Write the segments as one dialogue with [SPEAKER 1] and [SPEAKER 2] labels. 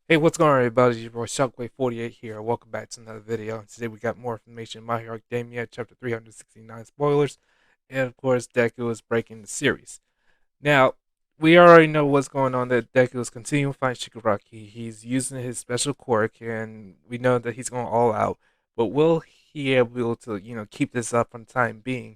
[SPEAKER 1] Hey, what's going on, everybody? It's your boy Shockwave48 here. Welcome back to another video. Today we got more information in My Hero Academia, chapter 369 spoilers, and of course, Deku is breaking the series. Now, we already know what's going on. That Deku is continuing to find Shigaraki. He's using his special quirk, and we know that he's going all out. But will he be able to, keep this up for the time being?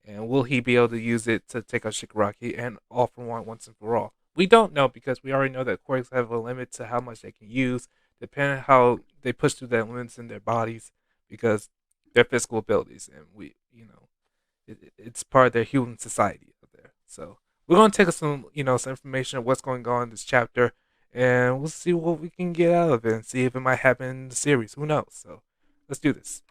[SPEAKER 1] And will he be able to use it to take out Shigaraki and All for One once and for all? We don't know because we already know that quirks have a limit to how much they can use, depending on how they push through their limits in their bodies, because their physical abilities, and it's part of their human society out there. So we're gonna take some information of what's going on in this chapter, and we'll see what we can get out of it, and see if it might happen in the series. Who knows? So let's do this.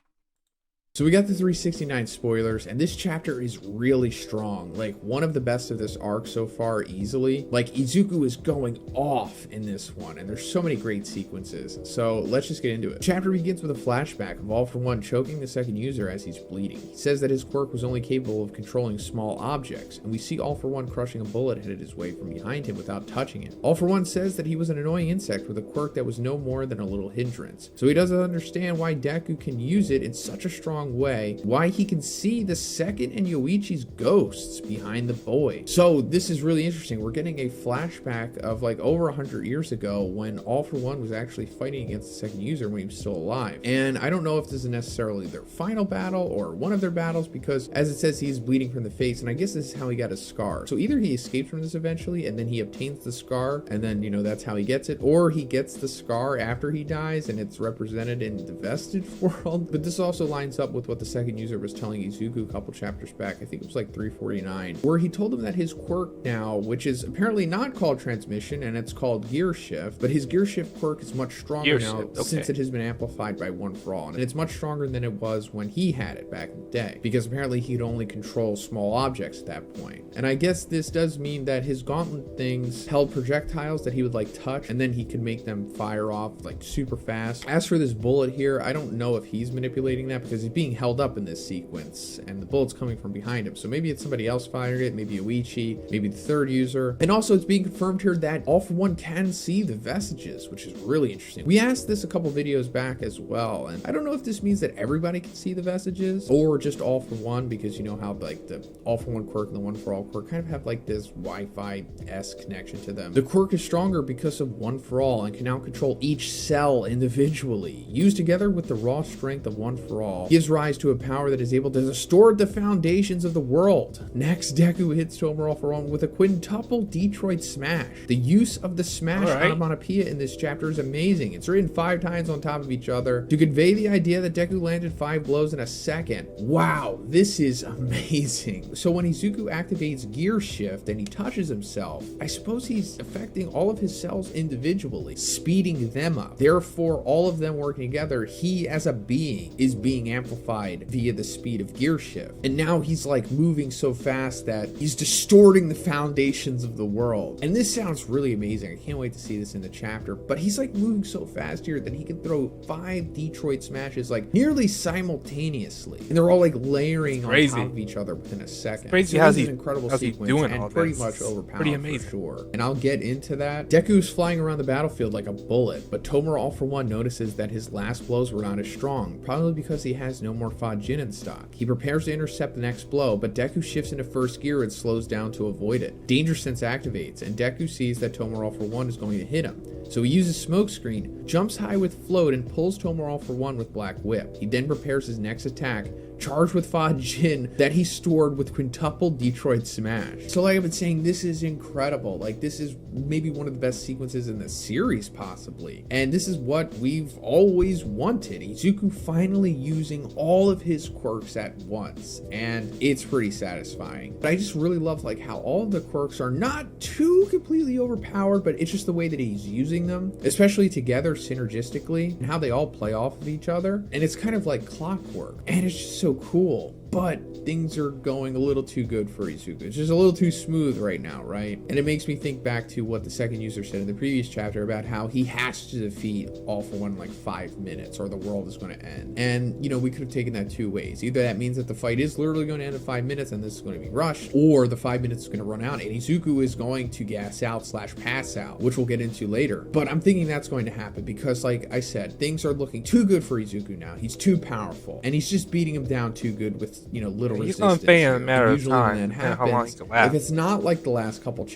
[SPEAKER 2] So we got the 369 spoilers, and this chapter is really strong. Like, one of the best of this arc so far, easily. Like, Izuku is going off in this one, and there's so many great sequences. So let's just get into it. Chapter begins with a flashback of All for One choking the second user as he's bleeding. He says that his quirk was only capable of controlling small objects, and we see All for One crushing a bullet headed his way from behind him without touching it. All for One says that he was an annoying insect with a quirk that was no more than a little hindrance. So he doesn't understand why Deku can use it in such a strong way, why he can see the second and Yoichi's ghosts behind the boy. So this is really interesting. We're getting a flashback of like over 100 years ago when All for One was actually fighting against the second user when he was still alive. And I don't know if this is necessarily their final battle or one of their battles, because as it says, he's bleeding from the face, and I guess this is how he got his scar. So either he escapes from this eventually and then he obtains the scar, and then that's how he gets it, or he gets the scar after he dies and it's represented in the vestige world. But this also lines up with what the second user was telling Izuku a couple chapters back. I think it was like 349, where he told him that his quirk now, which is apparently not called transmission and it's called gear shift, but his gear shift quirk is much stronger now, okay, since it has been amplified by One for All, and it's much stronger than it was when he had it back in the day, because apparently he'd only control small objects at that point. And I guess this does mean that his gauntlet things held projectiles that he would like touch, and then he could make them fire off like super fast. As for this bullet here, I don't know if he's manipulating that, because he's being held up in this sequence and the bullet's coming from behind him. So maybe it's somebody else firing it, maybe Yoichi, maybe the third user. And also it's being confirmed here that All for One can see the vestiges, which is really interesting. We asked this a couple videos back as well, and I don't know if this means that everybody can see the vestiges or just All for One, because you know how like the All for One quirk and the One for All quirk kind of have like this Wi-Fi-esque connection to them. The quirk is stronger because of One for All and can now control each cell individually. Used together with the raw strength of One for All, gives rise to a power that is able to distort the foundations of the world. Next, Deku hits Tomer All for One with a quintuple Detroit smash. The use of the smash onomatopoeia in this chapter is amazing. It's written 5 times on top of each other to convey the idea that Deku landed 5 blows in a second. Wow, this is amazing. So when Izuku activates gear shift and he touches himself, I suppose he's affecting all of his cells individually, speeding them up. Therefore, all of them working together, he as a being is being amplified via the speed of gear shift. And now he's like moving so fast that he's distorting the foundations of the world. And this sounds really amazing. I can't wait to see this in the chapter. But he's like moving so fast here that he can throw 5 Detroit smashes like nearly simultaneously. And they're all like layering on top of each other within a second.
[SPEAKER 1] It's crazy.
[SPEAKER 2] So
[SPEAKER 1] how's
[SPEAKER 2] an incredible sequence
[SPEAKER 1] doing
[SPEAKER 2] and
[SPEAKER 1] all
[SPEAKER 2] pretty
[SPEAKER 1] this?
[SPEAKER 2] much overpowered,
[SPEAKER 1] pretty amazing,
[SPEAKER 2] for sure. And I'll get into that. Deku's flying around the battlefield like a bullet, but Tomer All for One notices that his last blows were not as strong, probably because he has no more Fajin in stock. He prepares to intercept the next blow, but Deku shifts into first gear and slows down to avoid it. Danger Sense activates, and Deku sees that Tomer All for One is going to hit him. So he uses Smoke Screen, jumps high with Float, and pulls Tomer All for One with Black Whip. He then prepares his next attack, charged with Fajin that he stored with quintuple Detroit smash. So like I've been saying, this is incredible. Like, this is maybe one of the best sequences in the series possibly, and this is what we've always wanted. Izuku finally using all of his quirks at once, and it's pretty satisfying. But I just really love like how all of the quirks are not too completely overpowered, but it's just the way that he's using them, especially together synergistically, and how they all play off of each other, and it's kind of like clockwork, and it's just so cool. but things are going a little too good for Izuku. It's just a little too smooth right now, right? And it makes me think back to what the second user said in the previous chapter about how he has to defeat All For One in like 5 minutes or the world is going to end. And, we could have taken that two ways. Either that means that the fight is literally going to end in 5 minutes and this is going to be rushed, or the 5 minutes is going to run out and Izuku is going to gas out / pass out, which we'll get into later. But I'm thinking that's going to happen because, like I said, things are looking too good for Izuku now. He's too powerful and he's just beating him down too good with, little
[SPEAKER 1] He's
[SPEAKER 2] resistance.
[SPEAKER 1] gonna fail in a matter of
[SPEAKER 2] Usually
[SPEAKER 1] time,
[SPEAKER 2] when that
[SPEAKER 1] and how long he
[SPEAKER 2] happens,
[SPEAKER 1] can last.
[SPEAKER 2] if it's not like the last couple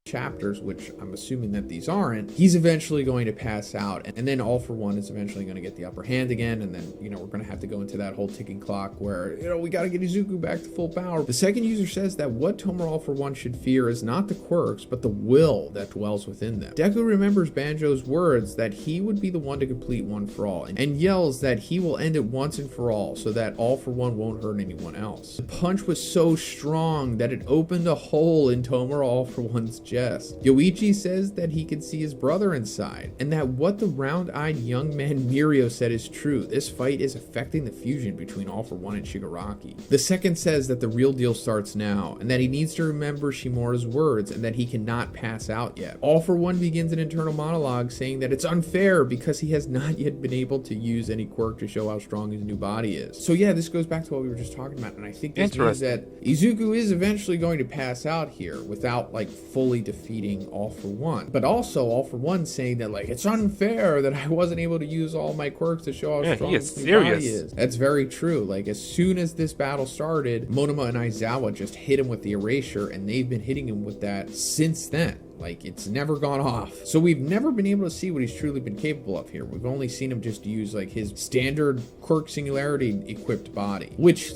[SPEAKER 2] chapters, which I'm assuming that these aren't, he's eventually going to pass out, and then All For One is eventually going to get the upper hand again, and then, we're going to have to go into that whole ticking clock where, we got to get Izuku back to full power. The second user says that what Tomura All For One should fear is not the quirks, but the will that dwells within them. Deku remembers Banjo's words that he would be the one to complete One For All, and yells that he will end it once and for all, so that All For One won't hurt anyone else. The punch was so strong that it opened a hole in Tomura All For One's chest. Yoichi says that he can see his brother inside, and that what the round-eyed young man Mirio said is true. This fight is affecting the fusion between All For One and Shigaraki. The second says that the real deal starts now, and that he needs to remember Shimura's words, and that he cannot pass out yet. All For One begins an internal monologue saying that it's unfair because he has not yet been able to use any quirk to show how strong his new body is. So yeah, this goes back to what we were just talking about, and I think this means that Izuku is eventually going to pass out here without fully defeating All For One. But also All For One saying that it's unfair that I wasn't able to use all my quirks to show how strong his new body is. That's very true. As soon as this battle started, Monoma and Aizawa just hit him with the erasure, and they've been hitting him with that since then. It's never gone off. So we've never been able to see what he's truly been capable of here. We've only seen him just use his standard quirk singularity equipped body, which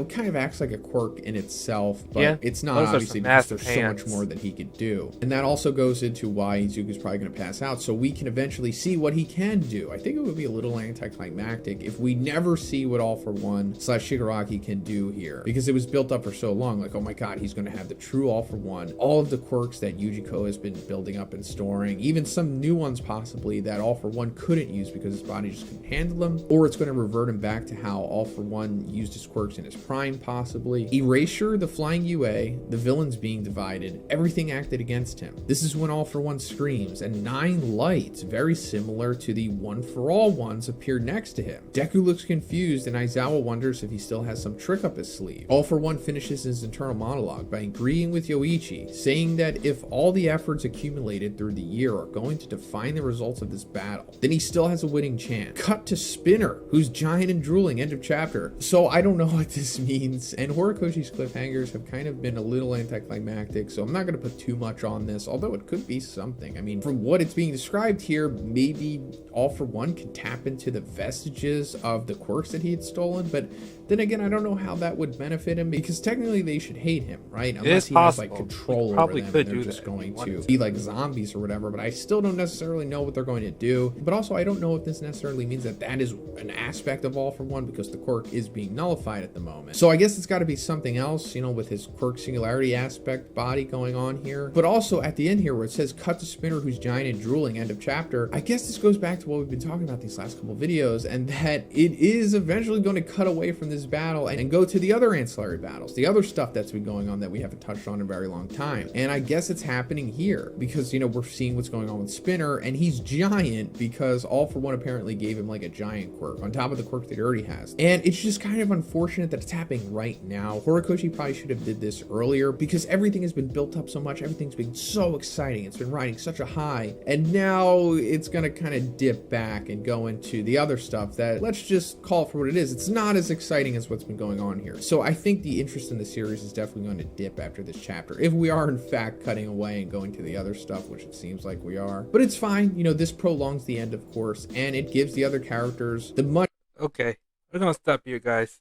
[SPEAKER 2] kind of acts like a quirk in itself, but it's not, obviously, because there's so much more that he could do. And that also goes into why Izuku's probably going to pass out, so we can eventually see what he can do. I think it would be a little anticlimactic if we never see what All For One / Shigaraki can do here, because it was built up for so long, oh my god, he's going to have the true All For One, all of the quirks that Yujiko has been building up and storing, even some new ones possibly that All For One couldn't use because his body just couldn't handle them, or it's going to revert him back to how All For One used his quirks in his prime, possibly. Erasure, the flying UA, the villains being divided, everything acted against him. This is when All For One screams, and 9 lights, very similar to the One For All ones, appear next to him. Deku looks confused, and Aizawa wonders if he still has some trick up his sleeve. All For One finishes his internal monologue by agreeing with Yoichi, saying that if all the efforts accumulated through the year are going to define the results of this battle, then he still has a winning chance. Cut to Spinner, who's giant and drooling, end of chapter. So I don't know what this means, and Horikoshi's cliffhangers have kind of been a little anticlimactic, so I'm not going to put too much on this, although it could be something. I mean, from what it's being described here, maybe All For One can tap into the vestiges of the quirks that he had stolen, but then again, I don't know how that would benefit him, because technically they should hate him, right? Unless he has control over them, and they're just going to be like zombies or whatever, but I still don't necessarily know what they're going to do. But also, I don't know if this necessarily means that that is an aspect of All For One, because the quirk is being nullified at the moment. So I guess it's got to be something else, with his quirk singularity aspect body going on here. But also at the end here where it says cut to Spinner, who's giant and drooling, end of chapter, I guess this goes back to what we've been talking about these last couple videos, and that it is eventually going to cut away from this battle and go to the other ancillary battles, the other stuff that's been going on that we haven't touched on in a very long time. And I guess it's happening here because, we're seeing what's going on with Spinner, and he's giant because All For One apparently gave him a giant quirk on top of the quirk that he already has. And it's just kind of unfortunate that it's happening right now. Horikoshi probably should have did this earlier because everything has been built up so much. Everything's been so exciting. It's been riding such a high, and now it's going to kind of dip back and go into the other stuff that, let's just call it for what it is. It's not as exciting as what's been going on here. So I think the interest in the series is definitely going to dip after this chapter, if we are in fact cutting away and going to the other stuff, which it seems like we are. But it's fine. This prolongs the end, of course, and it gives the other characters the money.
[SPEAKER 1] Okay, we're gonna stop here, guys.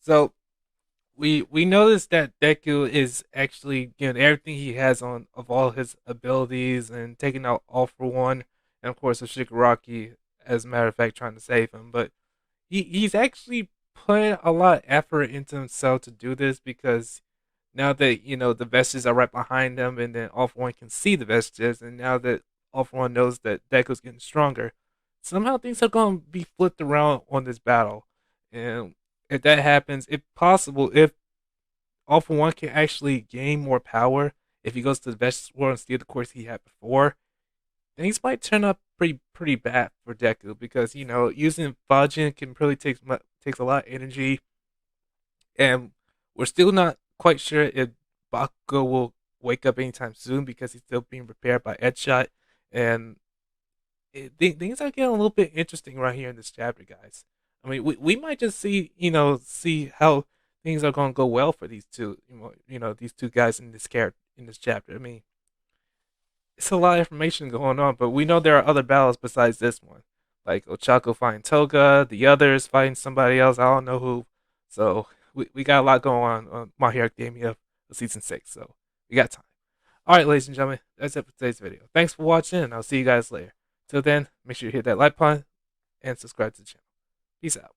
[SPEAKER 1] So we noticed that Deku is actually getting everything he has on of all his abilities and taking out All For One, and of course, of Shigaraki, as a matter of fact, trying to save him. But he's actually put a lot of effort into himself to do this, because now that the vestiges are right behind him, and then All For One can see the vestiges, and now that All For One knows that Deku's getting stronger, somehow things are going to be flipped around on this battle. And If that happens, if possible, if All For One can actually gain more power, if he goes to the Vegetable World and steal the course he had before, things might turn up pretty bad for Deku because using Fajin can really takes a lot of energy, and we're still not quite sure if Bakugo will wake up anytime soon because he's still being prepared by Edgeshot, and things are getting a little bit interesting right here in this chapter, guys. I mean, we might just see how things are going to go well for these two, these two guys in this character in this chapter. I mean, it's a lot of information going on, but we know there are other battles besides this one, like Ochako fighting Toga, the others fighting somebody else. I don't know who. So we got a lot going on My Hero Academia season 6. So we got time. All right, ladies and gentlemen, that's it for today's video. Thanks for watching, and I'll see you guys later. Till then, make sure you hit that like button and subscribe to the channel. Peace out.